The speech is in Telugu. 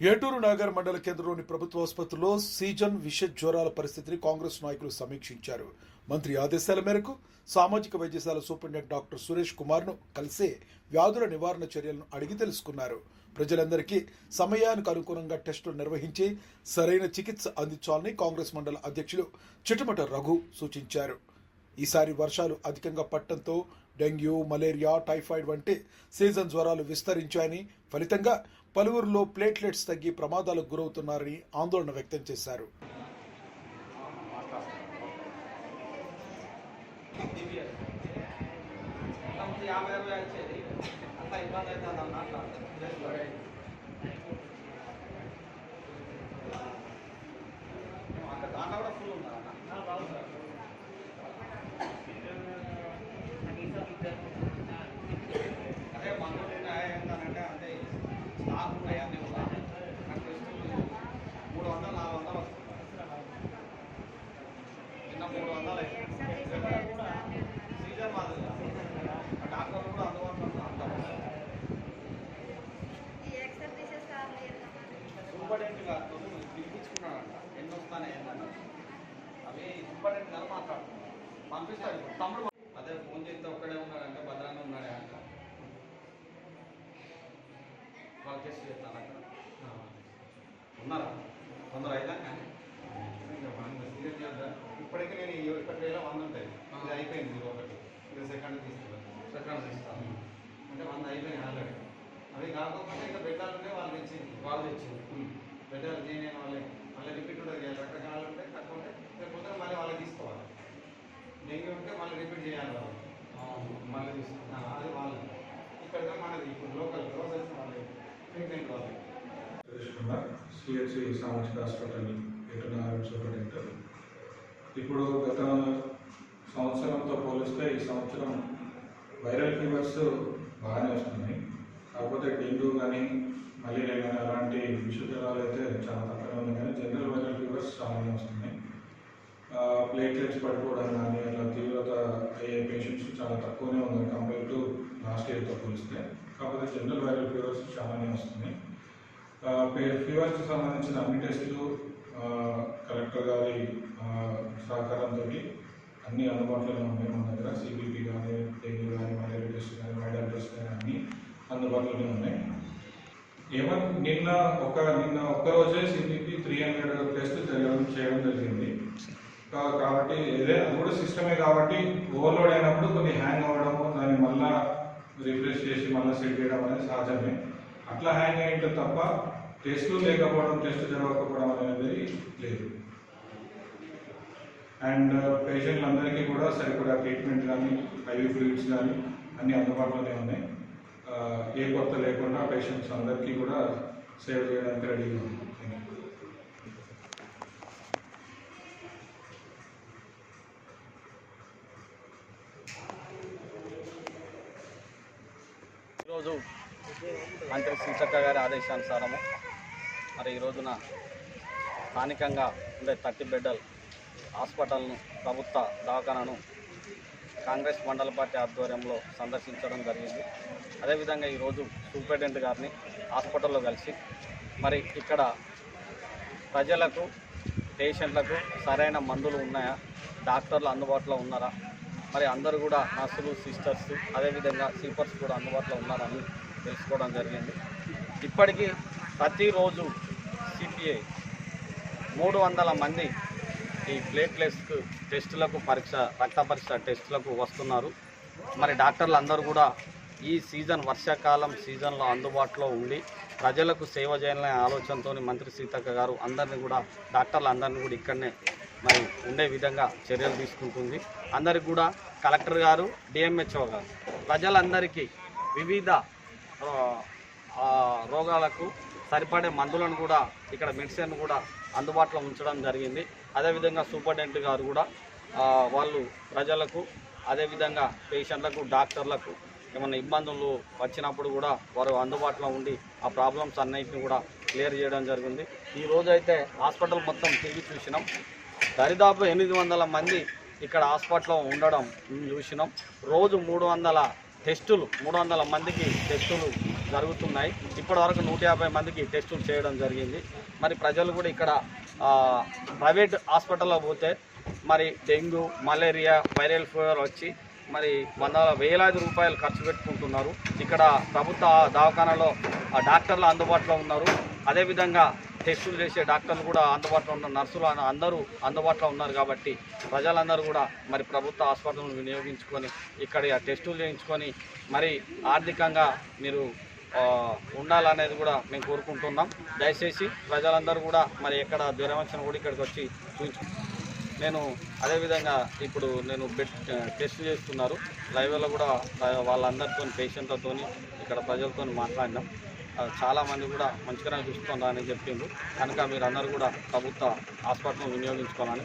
ఏటూరు నాగర్ మండల కేంద్రంలోని ప్రభుత్వ ఆసుపత్రిలో సీజన్ విష జ్వరాల పరిస్థితిని కాంగ్రెస్ నాయకులు సమీక్షించారు. మంత్రి ఆదేశాల మేరకు సామాజిక వైద్యశాల సూపరింటెండెంట్ డాక్టర్ సురేష్ కుమార్ ను కలిసి వ్యాధుల నివారణ చర్యలను అడిగి తెలుసుకున్నారు. ప్రజలందరికీ సమయానికి అనుగుణంగా టెస్టులు నిర్వహించి సరైన చికిత్స అందించాలని కాంగ్రెస్ మండల అధ్యక్షులు చిటమట రఘు సూచించారు. ఈసారి వర్షాలు అధికంగా పడటంతో డెంగ్యూ, మలేరియా, టైఫాయిడ్ వంటి సీజన్ జ్వరాలు విస్తరించాయని, ఫలితంగా పలువురిలో ప్లేట్లెట్స్ తగ్గి ప్రమాదాలకు గురవుతున్నారని ఆందోళన వ్యక్తం చేశారు. పిలిపించుకున్నాడంట ఎన్ని వస్తానే ఏంటంటే అవి ఇంపార్టెంట్ కదా పంపిస్తాడు తమ్ముడు. అదే ఫోన్ చేస్తే ఒక్కడే ఉన్నాడంటే భద్రంగా ఉన్నాడే అంట. వాళ్ళు టెస్ట్ చేస్తాను అక్కడ ఉన్నారా కొందరు అయినా కానీ ఇప్పటికీ నేను ఇప్పటి వేళ 100 ఉంటాయి. ఇది అయిపోయింది, ఒకటి ఇది సెకండ్ తీస్తాను అంటే 100 అయిపోయింది ఆల్రెడీ. అవి కాకపోతే ఇంకా పెట్టాలంటే వాళ్ళు తెచ్చింది బెటర్ నేను మళ్ళీ రిపీట్ ఉంటుంది. రకరకాలు ఉంటే తక్కువ ఉంటే లేకపోతే మళ్ళీ వాళ్ళకి తీసుకోవాలి. డెంగ్యూ ఉంటే మళ్ళీ రిపీట్ చేయాలి వాళ్ళు మళ్ళీ తీసుకోవాలి. అది వాళ్ళు ఇక్కడ మనది ఇప్పుడు లోకల్ ప్రాసెస్ వాళ్ళు ట్రీట్మెంట్ వాళ్ళు. సిహెచ్సి సామాజిక హాస్పిటల్ ఏటూరు సూపరింటెండెంట్. ఇప్పుడు గత సంవత్సరంతో పోలిస్తే ఈ సంవత్సరం వైరల్ ఫీవర్స్ బాగానే వస్తున్నాయి. కాకపోతే డెంగ్యూ కానీ మలేరియా కానీ అలాంటి విష జ్వరాలు అయితే చాలా తక్కువనే ఉన్నాయి. కానీ జనరల్ వైరల్ ఫీవర్స్ చాలానే వస్తున్నాయి. ప్లేట్లెట్స్ పడిపోవడం కానీ అట్లా తీవ్రత అయ్యే పేషెంట్స్ చాలా తక్కువనే ఉన్నాయి కంపేర్ టు లాస్ట్ ఇయర్తో పోలిస్తే. కాకపోతే జనరల్ వైరల్ ఫీవర్స్ చాలానే వస్తున్నాయి. ఫీవర్స్కి సంబంధించిన అన్ని టెస్టులు కలెక్టర్ గారి సహకారంతో అన్ని అందుబాటులోనే ఉన్నాయి మన దగ్గర. సిబిపి కానీ, డెంగ్యూ కానీ, మలేరియా టెస్ట్ కానీ, వైరల్ టెస్ట్ కానీ అన్నీ అందుబాటులోనే ఉన్నాయి. నిన్న ఒక్కరోజే సిబిపి 300 టెస్టులు చేయడం జరిగింది. కాబట్టి అది కూడా సిస్టమే కాబట్టి ఓవర్లోడ్ అయినప్పుడు కొన్ని హ్యాంగ్ అవ్వడము, దాన్ని మళ్ళీ రిఫ్రెష్ చేసి మళ్ళీ సెట్ చేయడం అనేది సహజమే. అట్లా హ్యాంగ్ అయ్యింటే తప్ప టెస్టులు లేకపోవడం, టెస్ట్ జరగకపోవడం అనేది లేదు. అండ్ పేషెంట్లందరికీ కూడా సరిపడా ట్రీట్మెంట్ కానీ, ఐవీ ఫ్లూయిడ్స్ కానీ అన్నీ అందుబాటులోనే ఉన్నాయి. ఏ కొత్త లేకుండా పేషెంట్స్ అందరికీ కూడా సేవ్ చేయడానికి రెడీగా ఉంది. ఈరోజు మంత్రి సీతక్క గారి ఆదేశానుసారము మరి ఈ రోజున స్థానికంగా ఉండే 30 బెడ్డల హాస్పిటల్ను, ప్రభుత్వ దవాఖానను కాంగ్రెస్ మండల పార్టీ ఆధ్వర్యంలో సందర్శించడం జరిగింది. అదేవిధంగా ఈరోజు సూపరింటెండెంట్ గారిని హాస్పిటల్లో కలిసి మరి ఇక్కడ ప్రజలకు, పేషెంట్లకు సరైన మందులు ఉన్నాయా, డాక్టర్లు అందుబాటులో ఉన్నారా, మరి అందరూ కూడా నర్సులు, సిస్టర్స్, అదేవిధంగా సీపర్స్ కూడా అందుబాటులో ఉన్నారని తెలుసుకోవడం జరిగింది. ఇప్పటికీ ప్రతిరోజు సిపిఐ 300 మంది ఈ ప్లేట్లెట్స్ టెస్టులకు రక్త పరీక్ష టెస్టులకు వస్తున్నారు. మరి డాక్టర్లు అందరూ కూడా ఈ వర్షాకాలం సీజన్లో అందుబాటులో ఉండి ప్రజలకు సేవ చేయాలనే ఆలోచనతో మంత్రి సీతక్క గారు అందరినీ కూడా, డాక్టర్లు అందరినీ కూడా ఇక్కడనే మరి ఉండే విధంగా చర్యలు తీసుకుంటుంది. అందరికి కూడా కలెక్టర్ గారు, డిఎంహెచ్ఓ గారు ప్రజలందరికీ వివిధ రోగాలకు సరిపడే మందులను కూడా, ఇక్కడ మెడిసిన్ కూడా అందుబాటులో ఉంచడం జరిగింది. అదేవిధంగా సూపరింటెండెంట్ గారు కూడా వాళ్ళు ప్రజలకు, అదేవిధంగా పేషెంట్లకు, డాక్టర్లకు ఏమైనా ఇబ్బందులు వచ్చినప్పుడు కూడా వారు అందుబాటులో ఉండి ఆ ప్రాబ్లమ్స్ అన్నిటిని కూడా క్లియర్ చేయడం జరిగింది. ఈ రోజైతే హాస్పిటల్ మొత్తం తిరిగి చూసినాం. దరిదాపు 800 మంది ఇక్కడ హాస్పిటల్లో ఉండడం చూసినాం. రోజు 300 టెస్టులు, 300 మందికి టెస్టులు జరుగుతున్నాయి. ఇప్పటివరకు 150 మందికి టెస్టులు చేయడం జరిగింది. మరి ప్రజలు కూడా ఇక్కడ ప్రైవేట్ హాస్పిటల్లో పోతే మరి డెంగ్యూ, మలేరియా, వైరల్ ఫీవర్ వచ్చి మరి వేలాది రూపాయలు ఖర్చు పెట్టుకుంటున్నారు. ఇక్కడ ప్రభుత్వ దవాఖానాలో డాక్టర్లు అందుబాటులో ఉన్నారు. అదేవిధంగా టెస్టులు చేసే డాక్టర్లు కూడా అందుబాటులో ఉన్నారు, నర్సులు అందరూ అందుబాటులో ఉన్నారు. కాబట్టి ప్రజలందరూ కూడా మరి ప్రభుత్వ హాస్పిటల్ను వినియోగించుకొని ఇక్కడ టెస్టులు చేయించుకొని మరి ఆర్థికంగా మీరు ఉండాలనేది కూడా మేము కోరుకుంటున్నాం. దయచేసి ప్రజలందరూ కూడా మరి ఎక్కడ జ్వరం వచ్చినా కూడా ఇక్కడికి వచ్చి చూపించు. నేను అదేవిధంగా ఇప్పుడు నేను టెస్ట్ చేస్తున్నారు లైవ్లో కూడా వాళ్ళందరితో పేషెంట్లతో ఇక్కడ ప్రజలతో మాట్లాడినాం. చాలామంది కూడా మంచిగానే చూస్తున్నారని చెప్పిండ్రు. కనుక మీరు అందరూ కూడా ప్రభుత్వ హాస్పిటల్ వినియోగించుకోవాలని